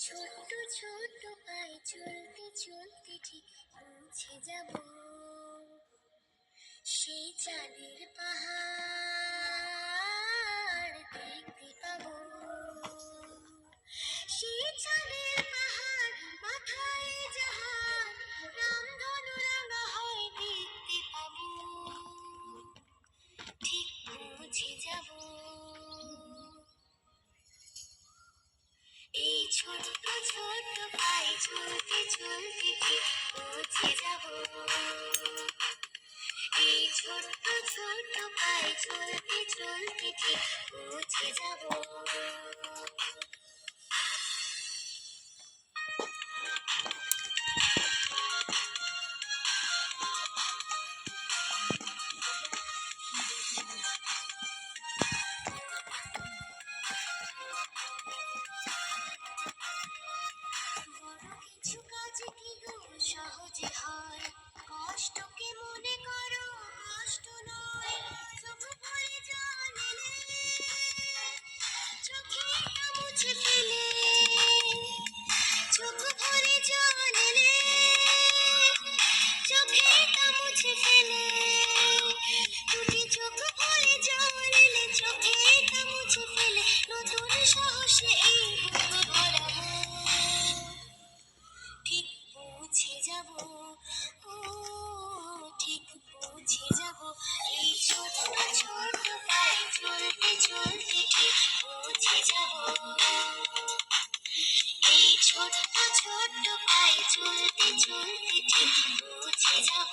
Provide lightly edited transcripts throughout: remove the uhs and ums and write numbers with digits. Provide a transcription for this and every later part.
ছোট্ট ছোট্ট পায়ে চলতে চলতে ঠিক পৌঁছে যাব সেই চাঁদের পাহাড় দেখতে পাবো। সেই চাঁদের পাহাড় মাথায় জাহাজ রামধনু রাঙা হয় দেখতে পাবো। ঠিক পৌঁছে যাব এই ছোট্ট ছোট্ট পায়ে চলতে চলতে ঠিক পৌঁছে যাব। এই ছোট্ট ছোট্ট পায়ে চলতে চলতে ঠিক পৌঁছে যাব। বড় কিছু কাজ কি গো সহজে হয়, কষ্টকে মনে করো কষ্ট নয়। চোখ ভরে জল এলে চোখেটা মুছে ফেলে, চোখ ভরে জল এলে চোখেটা মুছে ফেলে, দুটি চোখ ভরে জল এলে চোখেটা মুছে ফেলে নতুন সাহসে এই বুক ভরাবো। ঠিক পৌঁছে যাব, ও ঠিক পৌঁছে যাব। এই ছোট্ট ছোট্ট পায়ে চলতে চলতে ঠিক পৌঁছে যাব। এই ছোট্ট ছোট্ট পায়ে চলতে চলতে ঠিক পৌঁছে যাব।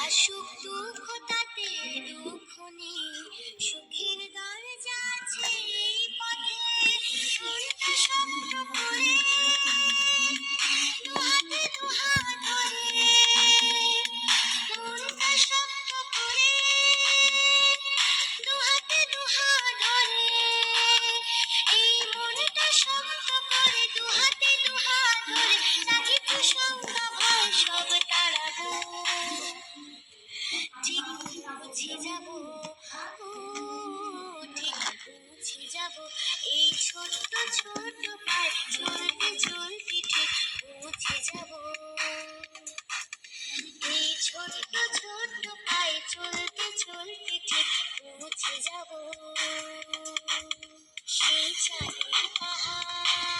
আসুক দুঃখ তাতে দুঃখ নেই, সুখের দরজা আছে এই পথে। মনটা শক্ত করে দুহাতে দুহাত ধরে, মনটা শক্ত করে দুহাতে দুহাত ধরে, এই মনটা শক্ত করে দুহাতে দুহাত ধরে রাখি কুসংখ্যা ভয় সব তাড়াবো। ঠিক পৌঁছে যাব, ও ঠিক পৌঁছে যাব। এই ছোট্ট ছোট্ট পায়ে চলতে চলতে ঠিক পৌঁছে যাব। এই ছোট্ট ছোট্ট পায়ে চলতে চলতে ঠিক পৌঁছে যাব। সেই চাঁদের পাহাড়